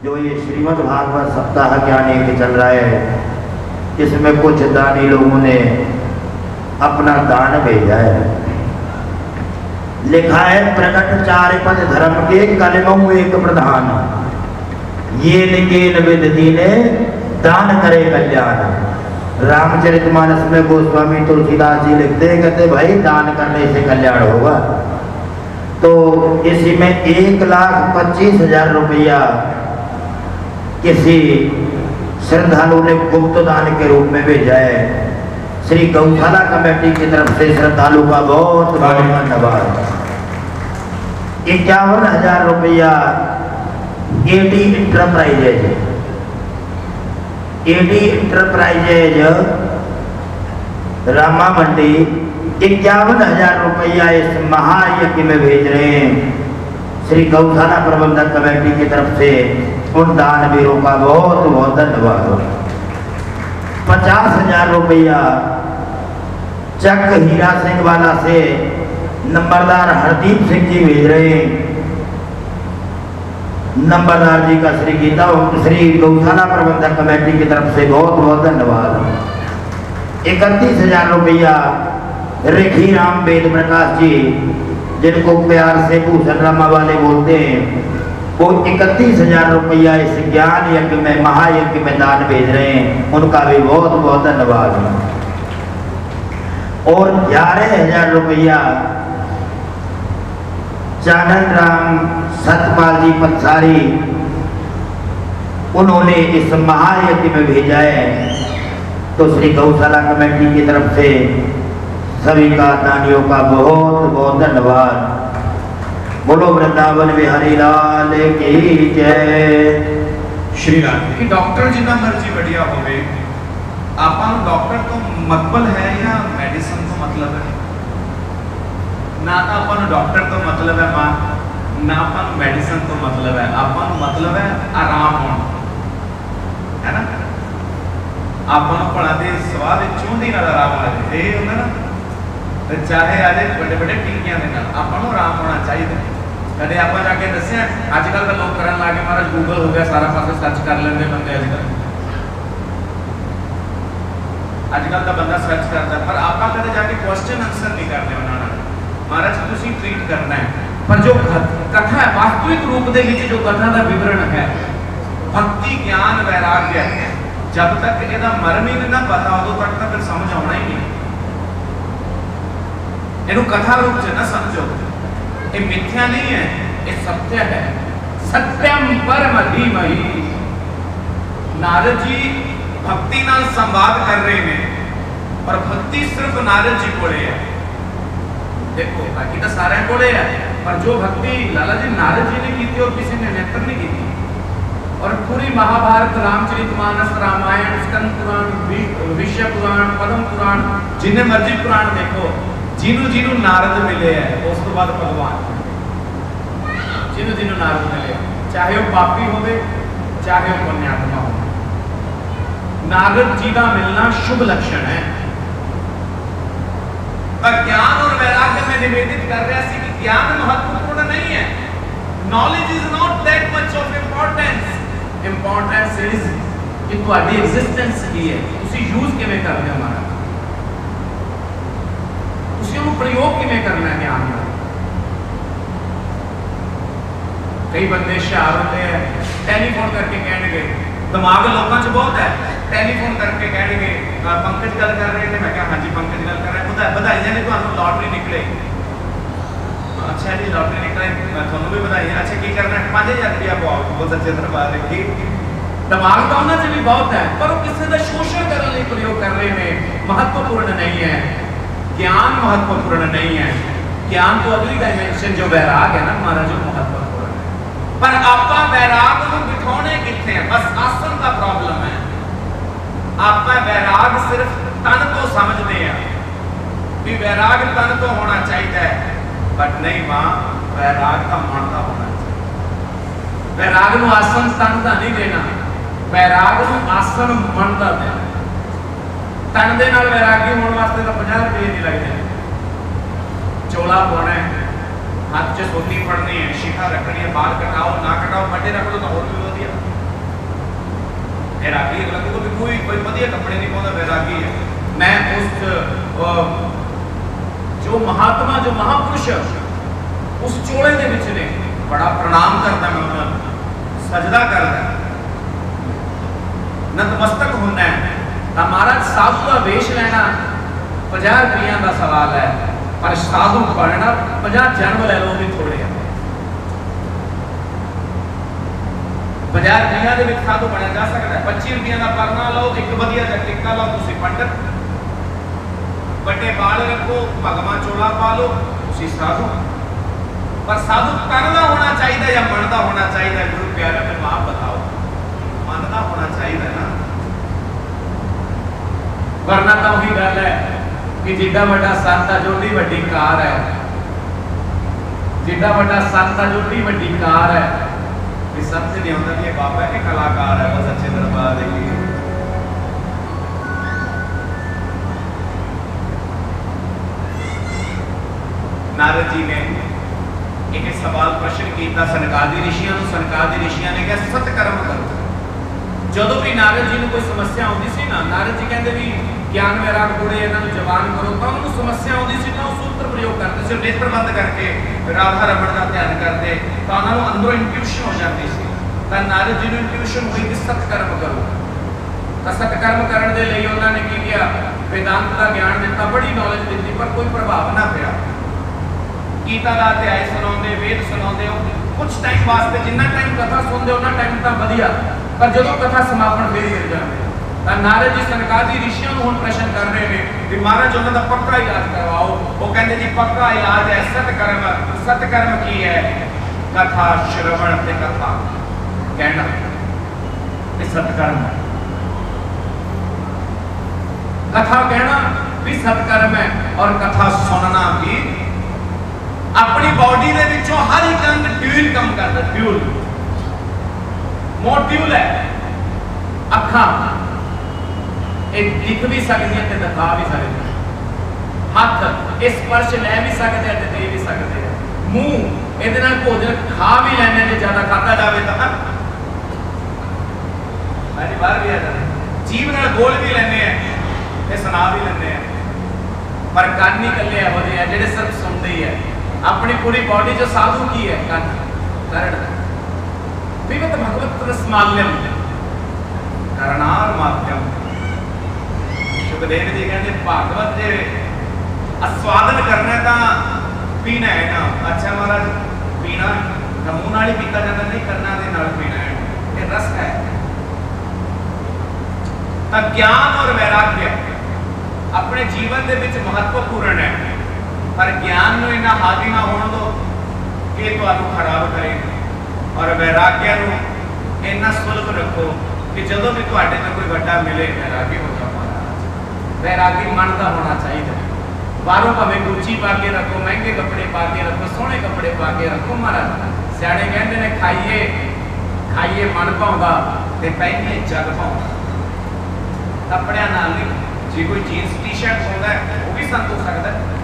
जो ये श्रीमद् भागवत सप्ताह ज्ञान एक चल रहा है, इसमें कुछ दानी लोगों ने अपना दान भेजा है। लिखा है प्रकट चार पद धर्म के कलमऊ एक प्रधान, ये निकेल विदि ने दान करे कल्याण। रामचरितमानस में गोस्वामी तुलसीदास जी लिखते हैं, कहते भाई दान करने से कल्याण होगा। तो इसी में 1,25,000 रुपया किसी श्रद्धालु ने गुप्त दान के रूप में भेजा है। श्री गौशाला कमेटी की तरफ से श्रद्धालु का बहुत बहुत धन्यवाद। 51,000 रुपया AD enterprises, AD enterprises Rama Mandi 51,000 रुपया इस महायज्ञ में भेज रहे हैं। श्री गौशाला प्रबंधक कमेटी की तरफ से उन दानवीरों का बहुत बहुत धन्यवाद। 50,000 रुपया चक हीरा सिंह वाला से नंबरदार हरदीप सिंह जी भेज रहे हैं। नंबरदार जी का श्री गौशाला प्रबंधक कमेटी की तरफ से बहुत बहुत धन्यवाद। 31,000 रुपया रेखी राम वेद प्रकाश जी, जिनको प्यार से भूषण रामा वाले बोलते हैं, वो 31,000 रुपया इस ज्ञान यज्ञ में महायज्ञ में दान भेज रहे हैं। उनका भी बहुत बहुत धन्यवाद। और 11,000 रुपया चानन राम सतपाल जी पंसारी, उन्होंने इस महायज्ञ में भेजा है। तो श्री गौशाला कमेटी की तरफ से सभी का दानियों का बहुत बहुत धन्यवाद। बोलो वृंदावन बिहारी लाल की जय। श्री राम की डॉक्टर जिन्ना मर्जी बढ़िया होवे, आपा डॉक्टर तो मतलब है या मेडिसिन तो मतलब है ना। आपा डॉक्टर तो मतलब है मां ना, आपा मेडिसिन तो मतलब है, आपा मतलब है आराम होना, है ना। आपा भला दे स्वाद चूंदी नाल आराम आ जाए, ये होंदा ना। तो चाहे आजे बड़े बड़े टीकियां दे नाल आपा आराम होना चाहिए। कदे आप जाके दसिया अजकल तो लोग करन लागे महाराज गूगल हो गया, सारा पासे सर्च कर लेंगे बंदे। अजकल तो बंदा सर्च करता है, पर आप कदे जाके क्वेश्चन आंसर नहीं करते बनाना। महाराज तुसी ट्रीट करना है, पर जो कथा है वास्तविक रूप दे विच जो कथा का विवरण है, भक्ति ज्ञान वैराग्य, जब तक ਇਹਦਾ मर्म ही ना पता उदों तक तो फिर समझ आना ही नहीं। इन्हों कथा रूप से ना समझो, ये मिथ्या नहीं है, ये सत्य है। सत्यम परम धीमहि। नारद जी भक्ति नाल संवाद कर रहे हैं, पर भक्ति सिर्फ नारद जी कोले है। देखो बाकी तो सारे कोले है, पर जो भक्ति लाला जी नारद जी ने की थी और किसी ने नेत्र नहीं की थी। और पूरी महाभारत, रामचरितमानस, रामायण, स्कंद पुराण, विष्णु पुराण, पद्म पुराण, जिन्हें मर्जी पुराण देखो, जिन्हों जिन्हों नारद मिले है उस तो बाद भगवान जिन्हों जिन्हों नारद मिले, चाहे वो पापी होवे चाहे वो पुण्यात्मा हो, नारद जी का मिलना शुभ लक्षण है। पर ज्ञान और वैराग्य में निवेदित कर रहा है कि ज्ञान महत्वपूर्ण नहीं है। Knowledge is not that much of importance. Importance is कि तुम्हारी एग्जिस्टेंस की है, उसी यूज किवें करते हैं, हमारा उसी प्रयोग किवें करना है ज्ञान का। कई बंदे शहर होते हैं, टेलीफोन करके कहेंगे, दिमाग लोगों च बहुत है, टेलीफोन करके कहेंगे पंकज गल कर रहे हैं, मैं क्या हाँ जी पंकज गल कर रहे हैं, बधाइयां ने तुहानू लॉटरी निकले। अच्छा जी लॉटरी निकले, थोनू भी बधाइयां। अच्छा की करना है, 5,000 रुपया पाओ, बहुत अच्छे दरबार रखी। दिमाग तो उन्होंने भी बहुत है, पर वो किसी का शोषण करने लिए प्रयोग कर रहे हैं, महत्वपूर्ण नहीं है। ज्ञान महत्वपूर्ण नहीं है। ज्ञान तो अगली डायमेंशन जो वैराग है ना हमारा, जो महत्वपूर्ण है। पर आपा वैराग को बिठाने कितने हैं, बस आसन का प्रॉब्लम है। आपा वैराग सिर्फ तन तो समझते हैं भी वैराग तन तो होना चाहिए, बट नहीं मां, वैराग का मन का होना चाहिए। वैराग को आसन तन का नहीं देना, वैराग को आसन मन का देना। तन दे नाल वैरागी होने वास्ते तो 50 रुपये नहीं लगते। चोला पाना है, हाथ च सोती पड़नी है, शिखा रखनी है, बाल कटाओ ना कटाओ, बड़े रख लो तो और भी वधिया। बैरागी अगला को भी कोई वधिया कपड़े नहीं पाता, बैरागी है। मैं उस जो महात्मा जो महापुरुष उस चोले दे विच ने बड़ा प्रणाम करता, मैं उन्होंने सजदा करता, नतमस्तक होना है। तो महाराज साधु का वेश लेना 50 रुपया का सवाल है, पर साधु बनना 50 जन्म ले लो भी थोड़े है। 50 रुपया के साधु बनया जा सकता है। 25 रुपया का परना लो, एक वधिया जिहा टिक्का लो, तुसीं पंडित, बड़े बाल रखो, भगवा चोला पा लो, तुसीं साधु। पर साधु करना होना चाहिए या मनता होना चाहिए? गुरु प्यारे में आप बताओ, मनता होना चाहिए ना, वरना तो वही गल है कि जिड्डा वड्डा संत है जो डी वड्डी कार है, जिड्डा वड्डा संत है जो डी वड्डी कार है, ये समझ नहीं आता कि ये बाबा है कलाकार है, बस अच्छे दरबार देखिए। नारद जी ने एक सवाल प्रश्न किया सनकादि ऋषियों को। सनकादि ऋषियों ने कहा सतकर्म करो। जो भी नारद जी को कोई समस्या आती सी ना, नारद जी कहते भी ज्ञान वैराग गुणे इन्हों जवान करो, तो उन्होंने समस्या आती सी ना, सूत्र प्रयोग करते थे, नेत्र बंद करके राधा रमण का ध्यान करते, तो उन्होंने अंदरों इंट्यूशन हो जाती सी। तो नारद जी को इंट्यूशन हुई कि सतकर्म करो। तो सतकर्म करने के लिए उन्होंने की किया, वेदांत का ज्ञान दिता, बड़ी नॉलेज दी, पर कोई प्रभाव ना पिया। गीता का अध्याय सुनाते, वेद सुनाते हो, कुछ टाइम वास्ते, जिन्ना टाइम कथा सुनते उन्ना टाइम तो वधिया, पर जो कथा समापन फिर मिल जाते। तो नारद जी सनकादि ऋषियों को प्रश्न कर रहे हैं कि महाराज उन्होंने पक्का इलाज करवाओ। वो कहते जी पक्का इलाज है सतकर्म। सतकर्म की है कथा श्रवण से कथा कहना, सतकर्म कथा कहना भी सतकर्म है, और कथा सुनना भी। अपनी बॉडी के विचों हर एक अंग ट्यूल कम करता, ट्यूल मोट्यूल है। अखा एक दिख भी सकती है, दिखा भी सकती है। हाथ इस स्पर्श ले भी सकते हैं, दे भी सकते हैं। मुंह ये भोजन खा भी लेने, जो ज्यादा खाता जाए तो बाहर भी आ जाए। जीभ नाल बोल भी लेने हैं, सुना भी लेने हैं, पर कान ही कले एहो जिहे जिहड़े सिर्फ सुनते ही है। अपनी पूरी बॉडी जो साधु की है कान करण विगत भगवत रसमाल्यम करणार माध्यम। सुखदेव जी कहते भागवत जे आस्वादन करना तो पीना है ना। अच्छा महाराज पीना मुंह नाल ही पीता जाता, नहीं करना दे नाल पीना है, ये रस है। तो ज्ञान और वैराग्य अपने जीवन के विच महत्वपूर्ण है, पर ज्ञान में इन्ना हावी ना होने दो कि तुहानू खराब करे, और वैराग्य इन्ना सुलभ रखो कि जो भी तुहाडे नाल कोई वड्डा मिले वैरागी हो जाओ। वैरागी मन का होना चाहिए। बाहरों भावें गुच्ची पा के रखो, महंगे कपड़े पा के रखो, सोहने कपड़े पा के रखो, महाराज सियाणे कहते हैं खाइए खाइए मन भाउंदा ते पहनिए जग भाउंदा। कपड़ियां नाल नहीं, जे कोई जीन्स टी शर्ट पाउंदा है वो भी संत हो सकता है,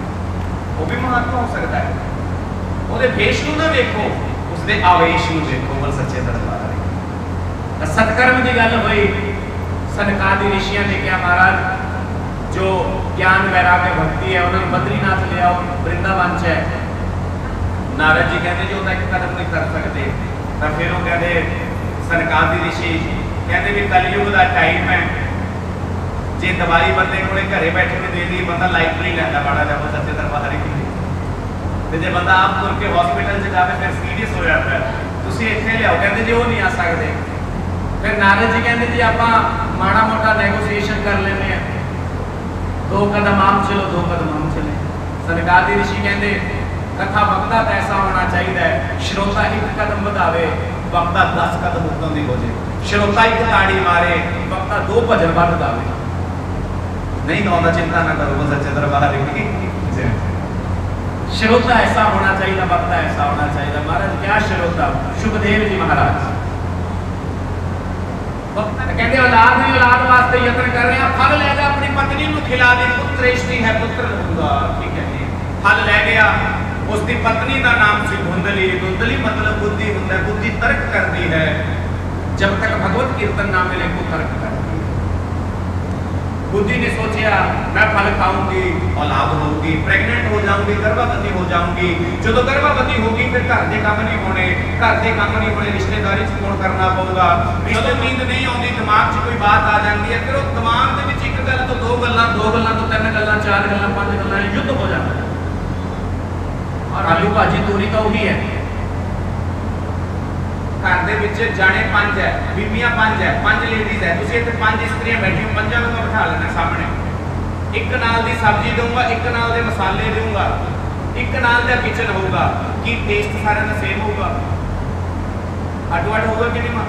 वो भी महात्मा हो सकता है। ਉਹਦੇ भेष ਨੂੰ ना देखो, उसके आवेश ਨੂੰ देखो। बोल सच्चे दरबार वाले। सतकर्म की गल हुई, सनकादि ऋषियों ने क्या महाराज जो ज्ञान वैराग्य भक्ति है उन्होंने बद्रीनाथ ले आओ, वृंदावन च है। नारद जी कहते जो एक कदम नहीं कर सकते, तो फिर वो कहते सनकादि ऋषि कहते भी कलयुग का टाइम है, जे दवाई बंदे को घरे बैठे ने दे दी, बंदा लाइफ नहीं लैंदा माड़ा जा। सच्चे दरबार की जो बंदा आप तुर के हॉस्पिटल से जाए फिर सीरियस हो जाता है, तुम इतने लियाओ, कहते जी वो नहीं आ सकते। फिर नारद जी कहते जी आप माड़ा मोटा नैगोशिएशन कर लेने हैं, 2 कदम आप चलो 2 कदम हम चले। सनकादि ऋषि कहते कथा वक्ता तो ऐसा होना चाहिए, श्रोता 1 कदम बढ़ावे, वक्ता 10 कदम उत्तों की हो जाए। श्रोता 1 ताड़ी मारे, वक्ता 2 भजन बढ़ दावे। नहीं तो चिंता ना करो, बस अच्छे दरबार की श्रोता ऐसा होना चाहिए, वक्ता ऐसा होना चाहिए। महाराज क्या श्रोता? सुखदेव जी महाराज कहते औलाद नहीं, औलाद वास्ते यत्न कर रहे हैं, फल ले गया अपनी पत्नी को खिला दे, पुत्र इष्टि है पुत्र होगा, ठीक है जी। फल ले गया, उसकी पत्नी का नाम सी धुंधली। धुंधली मतलब बुद्धि होता है, बुद्धि तर्क करती है। जब तक भगवत कीर्तन ना मिले को तर्क कर। बुद्धि ने सोचा मैं फल खाऊंगी, औलाद होगी, प्रेग्नेंट हो जाऊंगी, गर्भवती हो जाऊंगी। जो तो गर्भवती होगी फिर घर के काम नहीं होने, घर के काम नहीं होने, रिश्तेदारी च कौन करना पऊगा। जो नींद नहीं आती, दिमाग च कोई बात आ जाती है, फिर वो दिमाग के विच एक गल तो दो गल्लां तो तीन गल्लां, चार गल्लां, पांच गल्लां, युद्ध हो जाता है। और आलू भाजी तोरी तो वही है। घर दे विच जाने पांच है, बीबियां पांच है, पांच लेडीज है, तुसीं इत्थे पांच इस्त्रियां बैठी हो, पंजां नूं बिठा लेना सामने। एक नाल दी सब्जी दूंगा, एक नाल दे मसाले दूंगा, एक नाल दा किचन होगा। की टेस्ट सारे दा सेम होगा? अड्डो अड्ड होगा कि नहीं मां?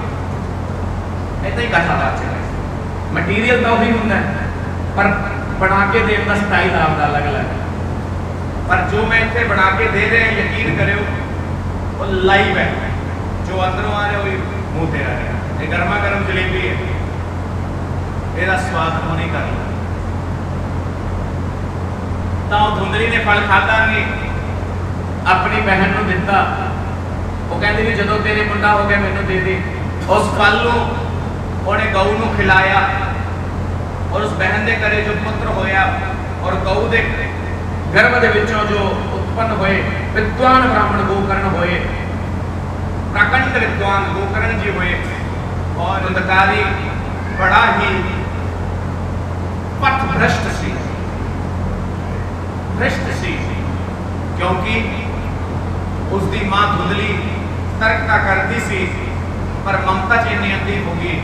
इदां ही कथा बात चले। मटीरियल तो वही हुंदा है, पर बना के देण दा स्टाइल आपदा अलग अलग है। पर जो मैं इत्थे बना के दे रहे हैं, यकीन करियो वो लाइव है। जो अंदरों आ रहे हो मुंह ते आ रहे हैं। ये गर्मा गर्म जलेबी है, ਇਹਦਾ स्वाद तो नहीं कर लो। तो धुंधली ने फल खाता नहीं, अपनी बहन को दिता। वो कहती भी जो तेरे मुंडा हो गया मैनू दे दे। उस फल को उन्हें गऊ को खिलाया और उस बहन के घरे जो पुत्र होया और गऊ के गर्भ के विचों जो उत्पन्न होए विद्वान ब्राह्मण गोकर्ण होए, प्रकंड विद्वान गोकर्ण जी हुए। और अंधकारी बड़ा ही पथ भ्रष्ट सी, क्योंकि उसकी मां धुंधली तर्कता करती सी, पर ममता च इन्नी अंधी हो गई,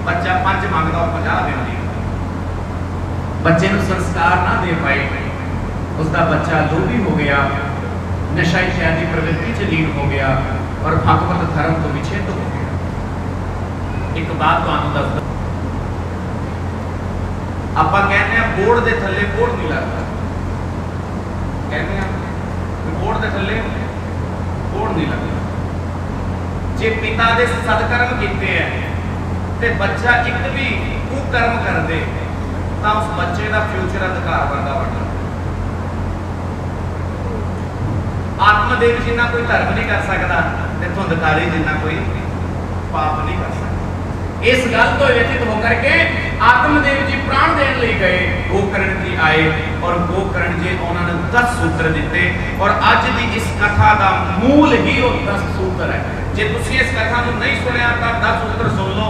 बच्चा 5 मंगदा और 50 देंदी। बच्चे को संस्कार ना दे पाए, उसका बच्चा लोभी हो गया, नशा इत्यादि प्रवृत्ति च लीन हो गया और भागवत धर्म तो विच्छेद हो गया। एक बात तो आनंद दस आप कहते हैं बोर्ड के थले बोर्ड नहीं लगता, कहते हैं बोर्ड के थले बोर्ड नहीं लगता। जे पिता के सदकर्म किए हैं तो बच्चा एक भी कुकर्म कर दे तो उस बच्चे का फ्यूचर अंधकार वर्गा बनना। आत्मदेव जिन्ना कोई धर्म नहीं कर सकता, धुंधकारी जिन्ना कोई पाप नहीं कर सकता। इस गल तो व्यतीत होकर के आत्मदेव जी प्राण देने लिए गए, गोकर्ण जी आए और गोकर्ण जी उन्होंने 10 सूत्र दिते। और अज की इस कथा का मूल ही वो 10 सूत्र है। जे तुसीं इस कथा को नहीं सुनिया तो 10 सूत्र सुन लो।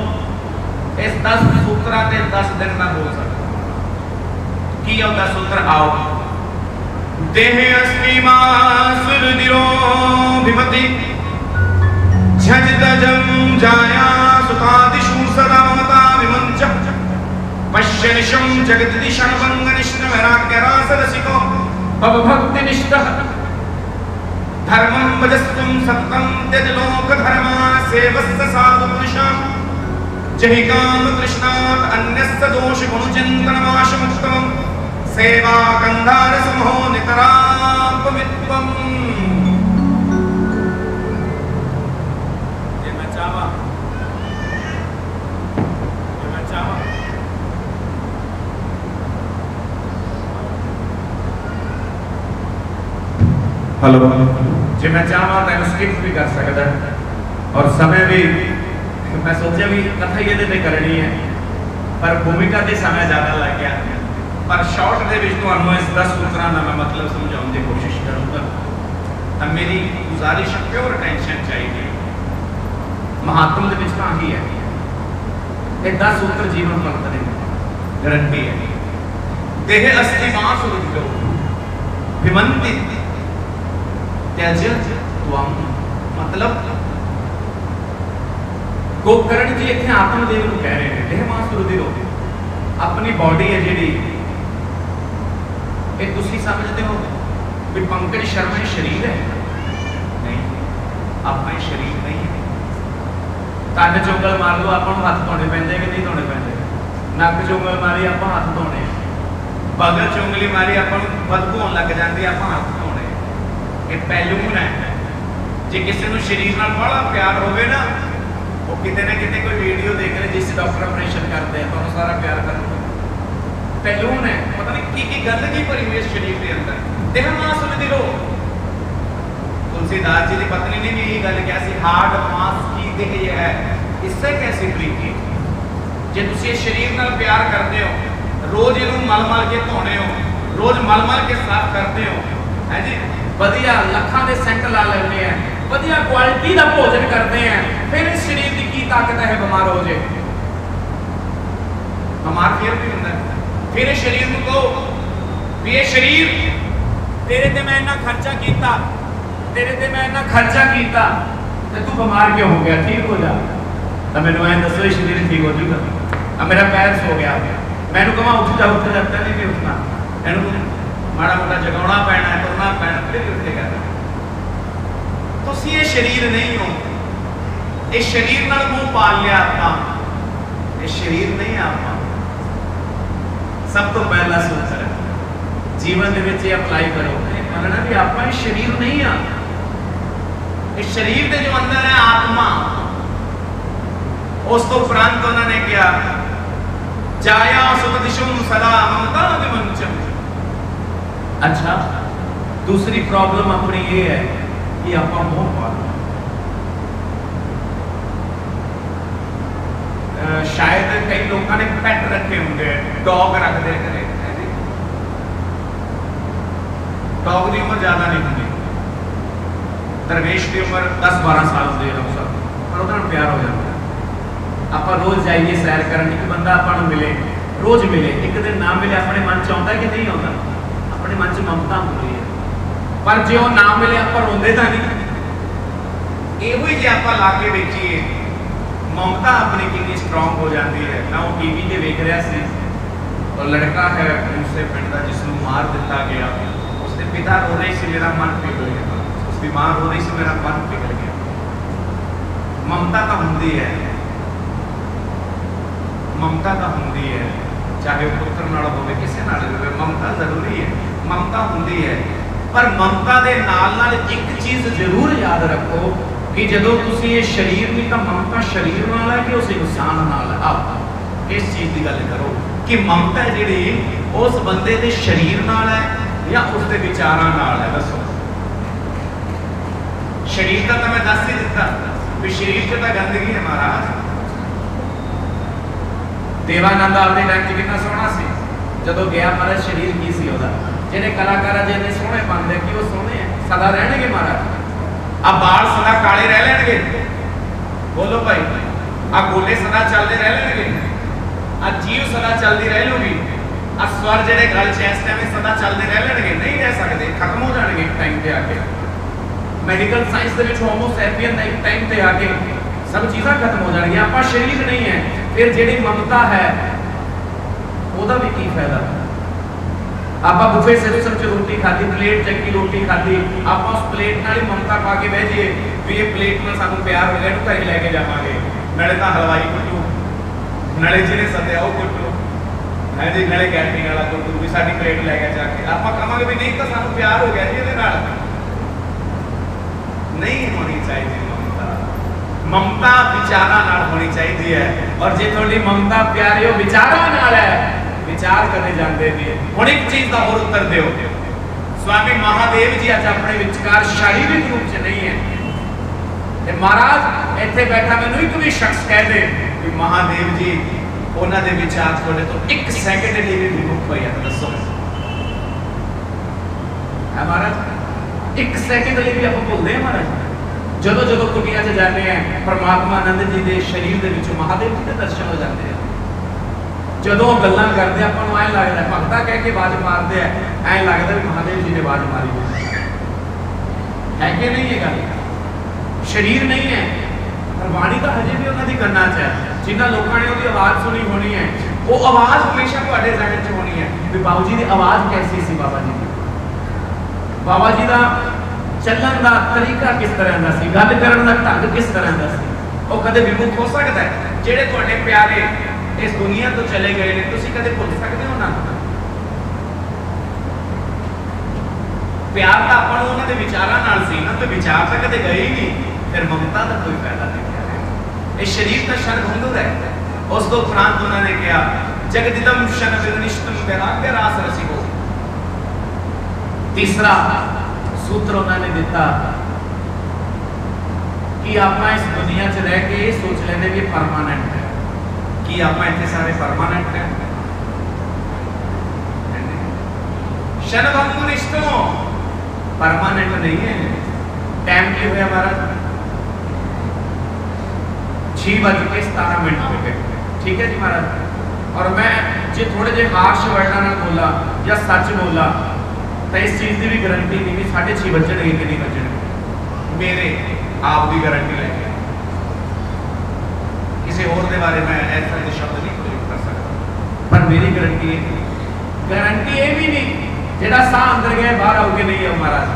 इस 10 सूत्रों से 10 दिन ना बोल सकते। की है 10 सूत्र? आओ। देह अस्मि मासुर दिरो विमति झज तजम जाया सुतादिषु सदामता विमंच पश्यनिशं जगदिदिशं वंगनिष्ण वैराग्यरासरसिको भवभक्तिनिष्ठः धर्मं भजस्त्वं सत्तं त्यज लोकधर्मा सेवस्य साधुपुरुषां जहि काम तृष्णात् अन्यस्य दोष गुणचिन्तनमाशमुत्तमं सेवा गंधार समो नितरापवित्वम्। ये मैं चाहवा हेलो जी मैं चाहवा तो स्किप भी कर सकता और समय भी मैं सोचा भी कथा ये करनी है, पर भूमिका के समय ज़्यादा लग गया। पर शॉर्ट के इस 10 सूत्रों का मैं मतलब समझाने की कोशिश करूँगा। अब मेरी गुजारिश प्योर अटेंशन चाहिए। महात्म के ही है ये 10 सूत्र जीवन मंत्र गारंटी है। देह अस्थि मांस रुद्रो विमंति त्यज त्वं, मतलब गोकर्ण जी इतने आत्मदेव को कह रहे हैं देह मांस रुधिरो अपनी बॉडी है जी ये तुसी समझते हो भी पंकज शर्मा शरीर है? नहीं, अपना शरीर नहीं है। कंन चुंगल मार लो आप हाथ धोने पैंदे कि नहीं धोने पैंदे? नक चुंगल मारी आप हाथ धोने, बगल चुंगली मारी आप बदबू होने लग जाती आप हाथ धोने। ये पहलून है। जे किसी को शरीर नाल बड़ा प्यार होवे ना वो किते ना किते कोई वीडियो देख ले जिस डॉक्टर ऑपरेशन करते हैं तो सारा प्यार करते हैं। पहलून है, पता नहीं की गल की भरी हुई शरीर के अंदर। देह मांस रुधिरो तुलसीदास जी की पत्नी ने भी यही गल कहा सी, हार्ड मांस की देह है इससे कैसे तरीके जे तुसी शरीर नाल प्यार करते हो, रोज इनू मल मल के धोने हो, रोज मल मल के साफ करते हो, है जी, वधिया लखां दे सेंट ला लेने हैं, वधिया क्वालिटी का भोजन करते हैं, फिर इस शरीर की ताकत है बीमार हो जाए? बीमार फिर भी होंगे। फिर इस शरीर को कहो भी ये शरीर तेरे ते मैं इन्ना खर्चा किया, तेरे ते मैं इन्ना खर्चा किया, तो तू बीमार क्यों हो गया? ठीक हो जा। तो मैंने ऐ दसो ये शरीर ठीक हो जाऊगा? अब मेरा पैर सो गया, मैंने कहा उठ जा लगता नहीं भी उठना, मैंने माड़ा मोटा जगाना पैना है, तुरना पैना, फिर भी उठेगा। तो ये शरीर नहीं हो, इस शरीर नाल मुंह पाल लिया आपका, ये शरीर नहीं आपका। सब तो पहला सूत्र जीवन दे विच अप्लाई करो, मनना भी आपका इस शरीर नहीं आ, इस शरीर के जो अंदर है आत्मा। उस तो उपरांत उन्होंने क्या जाया सुतदिशुम सदा ममता विमंचम। अच्छा, दूसरी प्रॉब्लम अपनी ये है कि आप मोह पाल, शायद कई लोगों ने पेट रखे होंगे, डॉग रखते हैं, डॉग की उम्र ज्यादा नहीं होती, दरवेश की उम्र 10-12 साल होती है लोग सब, पर उन्होंने प्यार हो जाता है। आप रोज जाइए सैर करने, एक बंदा आपको मिले, रोज मिले, एक दिन ना मिले, अपने मन च आता कि नहीं आता? अपने मन च ममता होती है, पर जो ना मिले आप रोंदे तो नहीं। यो जी आप ला के देखिए ममता अपनी कितनी स्ट्रोंग हो जाती है। मैं वो टीवी से वेख रहा सी, और लड़का है दूसरे पिंड का जिसको मार दिता गया, उसके पिता रो रहे से मेरा मन पिघल गया, उसकी मां रो रही से मेरा मन पिघल गया। ममता तो होंगी है, ममता तो होंगी है, चाहे पुत्र नाल होवे किसी नाल होवे, ममता जरूरी है, ममता होंगी है। पर ममता दे नाल नाल एक चीज जरूर याद रखो कि जदों तुसी ये शरीर नहीं, तो ममता शरीर नाल है कि उस इंसान नाल है? आप इस चीज की गल करो कि ममता जिहड़ी उस बंदे दे शरीर नाल है या उसके विचारां नाल है? दसो। शरीर का तो मैं दस ही दिता भी शरीर च तो गंदगी है महाराज। देवानंद आपने टाइम च कितना सोहना सी, जदों गया महाराज शरीर की सी ओदा, जिहड़े कलाकार जिन्ने सोहने पाते कि वो सोहने है, सदा रहणगे महाराज। अब बाल सदा काले रह लेंगे, बोलो भाई, आ गोले सदा चलते रह लेंगे, आ जीव सदा चलती रह लूगी, आ स्वर जेडे गल च इस टाइम सदा चलते रह लेंगे? नहीं रह सकते, खत्म हो जाएंगे एक टाइम पे आके। मेडिकल साइंस के विच होमो सैपियन एक टाइम पे आके सब चीज़ां खत्म हो जाएंगी, आपका शरीर नहीं है। फिर जेडी ममता है ओदा भी की फायदा? आप बुफे सिस्टम च रोटी खाधी, प्लेट चक्की रोटी खाधी, आप उस प्लेट नाल ही ममता पा के बह जाइए भी ये प्लेट में सानू प्यार हो गया, घर लैके जावांगे, नाले तो हलवाई कुटू, नाले जिन्हें सद्या वो कुटू, है जी, नाले कैटरिंग वाला कुटू भी साडी प्लेट लैके जाके। आप कहांगे भी नहीं तो सानू प्यार हो गया जी, ये नहीं होनी चाहिए ममता। ममता विचारां नाल होनी चाहिए है, और जे थोड़ी ममता प्यारी हो विचारां नाल है, विचार करने जाते थे। हुण एक चीज का और उत्तर दो, स्वामी महादेव जी अज अपने विचकार शारीरिक रूप से नहीं है, ते महाराज इत्थे बैठा मैनूं एक भी शख्स कह दे कि महादेव जी उन्हां दे विचार थोड़े तो एक सेकंड लिए भी विमुख होए, तो दसो है महाराज? एक सेकंड लिए भी आप भूलते हैं महाराज? जदों जदों कुटियां च जाते हैं, परमात्मा आनंद जी के शरीर के विचों महादेव जी के दर्शन हो जाते हैं। जदों गल्लां करते हैं आपको ऐ लगता है भगता कह के आवाज मारते हैं, ऐ लगता है महादेव जी ने आवाज मारी है कि नहीं? ये गल शरीर नहीं है, पर वाणी तो हजे भी उन्होंने करना चाहिए। जिन्होंने लोगों ने उसकी आवाज़ सुनी होनी है, वो आवाज़ हमेशा तुहाडे ज़हन च होनी है भी बाबू जी की आवाज़ कैसी सी, बाबा जी की, बाबा जी का चलन का तरीका किस तरह का सी, गल करन दा ढंग किस तरह का सी। वो कदे विमुख हो सकता है? जेडे तुहाडे प्यारे इस दुनिया तो चले गए ने, तुसीं कदे भुल सकते हो ना? प्यार तो अपन उन्होंने विचारां नाल सी ना, तो विचार तो कदे गए ही नहीं, फिर ममता का कोई फायदा नहीं। इस शरीर का क्षण भंगुर है। उस तो उपरांत उन्होंने कहा जगदिदम क्षण विनिष्टम वैराग्य रास रसिको। तीसरा सूत्र उन्होंने दिता कि आप इस दुनिया च रह के सोच लेंगे भी परमानेंट है कि आप इतने सारे परमानेंट है। क्षणभंगुर रिश्तों परमानेंट नहीं है। टाइम क्या हुआ हमारा 6:17 हो गए, ठीक है जी महाराज। और मैं जो थोड़े जे हार्श वर्डा ना बोला या सच बोला तो इस चीज़ की भी गारंटी नहीं भी 6:30 बजने कि नहीं बजने, मेरे आप की गारंटी लेके किसी और के बारे में ऐसा शब्द नहीं प्रयोग कर सकता, पर मेरी गारंटी ये भी नहीं जेड़ा सा अंदर गया बाहर आओगे नहीं है महाराज।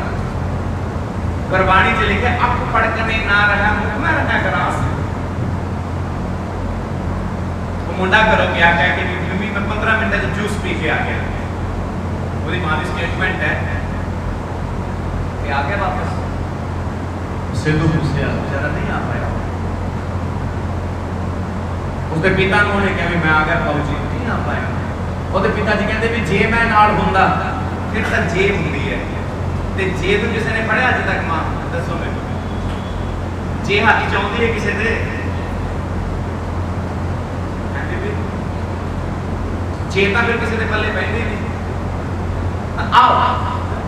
गुरबाणी च लिखे अख फड़कने ना रहा मुख में रखा ग्रास। वो मुंडा करो क्या कह के मम्मी मैं 15 मिनट जूस पी के आ गया, पूरी मां की स्टेटमेंट है कि आ गया वापस। सिद्धू मूसेवाला बेचारा नहीं आ पाया, उसके पिता ने कहा मैं आ गया पाऊ जी, नहीं आ पाया। ਉਹਦੇ पिता जी कहते भी जे मैं नाल हुंदा फिर तो जे हुंदी है ते जे तो किसी ने पढ़िया अज तक मां दसो मैनूं जे हाथी चाहुंदी है किसी दे जे तो फिर किसी के पल्ले पैंदी नहीं। आओ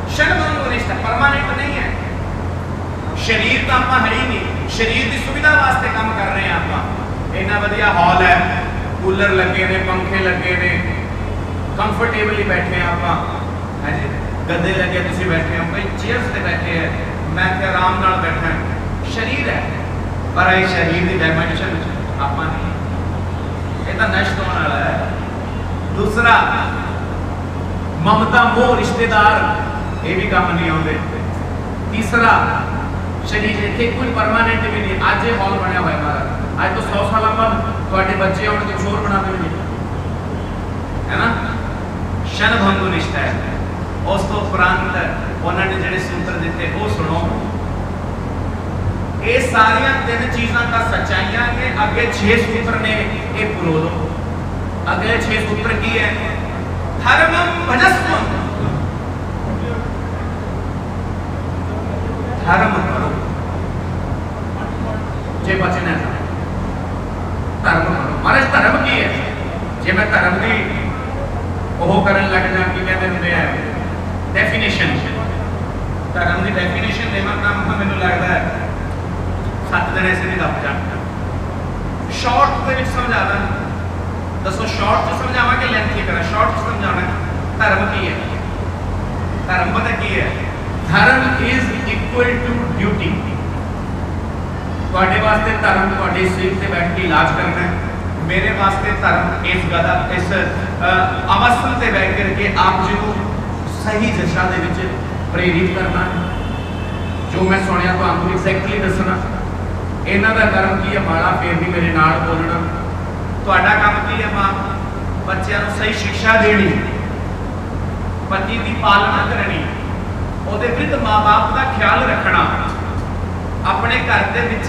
क्षणभंगुर रिश्ता परमानेंट नहीं है। शरीर तो आप है ही नहीं, शरीर की सुविधा वास्ते काम कर रहे हैं। आप इन्ना वधिया हॉल है, कूलर लगे ने, पंखे लगे ने, कंफर्टेबली बैठे हैं आप है जी, गद्दे लगे तुम बैठे हो, कई चेयर्स से बैठे हैं, मैं तो आराम नाल बैठा है। शरीर है पर ये शरीर की डायमेंशन आप नहीं, ये तो नष्ट होने वाला है। दूसरा ममता मोह रिश्तेदार ये भी काम नहीं आते। तीसरा शरीर इतने कोई परमानेंट भी नहीं। आज ये हॉल बनया हुआ है हमारा, आज तो 100 साल बाद थोड़े बच्चे आने कुछ और बना देंगे है ना। क्षणभंगुर रिश्ता है। उस तो उपरंत उन्होंने जिहड़े सूत्र दिते वो सुनो। ये सारिया 3 चीज़ों का सच्चाइयां ने। अगे 6 सूत्र ने ये पुरो लो। अगले 6 सूत्र की है? धर्मम भजस्व, धर्म करो जे बचना है, धर्म करो। महाराज धर्म की है? जे मैं धर्म की वो करन लग जा की कहते होंगे है डेफिनेशन, धर्म की डेफिनेशन देना काम मैनूं लगता है 7 दिन ऐसे नहीं लग जाता। शॉर्ट के विच समझा दा, दसो शॉर्ट च समझावा कि लेंथी करा? शॉर्ट च समझाना धर्म की है। धर्म पता की है? धर्म इज इक्वल टू ड्यूटी। तुहाडे वास्ते धर्म तुहाडे सिर ते बैठ के इलाज करना है, मेरे वास्ते धर्म इस गदा इस अवस्था से बैठ करके आप जी को सही दिशा दे विच प्रेरित करना है। जो मैं सुनिया तो आपको एग्जैक्टली दसना। इन्हां दा कर्म की है? माड़ा फिर भी मेरे नाल बोलना। तुहाडा काम की है? मां बच्चों को सही शिक्षा देनी, पति की पालना करनी, ਉਹਦੇ ਵਿਰੁੱਧ माँ-बाप का ख्याल रखना, अपने घर के विच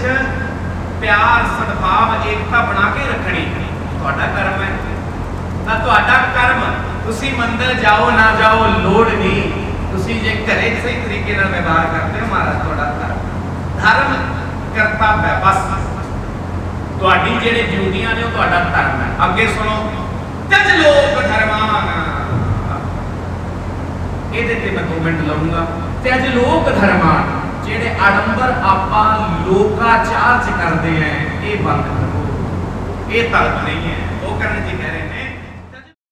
प्यार सद्भाव एकता बना के रखनी तुहाडा कर्म है। तो तुहाडा कर्म तुसी मंदिर जाओ ना जाओ लोड़ नहीं, तुसी जे घरे सही तरीके नाल व्यवहार करते हो महाराज तुहाडा कर्म। धर्म कर्तव्य है बस, तुहाडी जेहड़ी ड्यूटियां ने तुहाडा धर्म है। अगे सुनो, त्यज लोक धर्मान, ਇਹਦੇ ਤੇ मैं 2 मिनट लूंगा। त्यज लोक धर्मान, ਜਿਹੜੇ आडंबर ਆਪਾਂ लोकाचार च करते हैं ये बंद करो, ये धर्म नहीं है। वो करने जी कह रहे हैं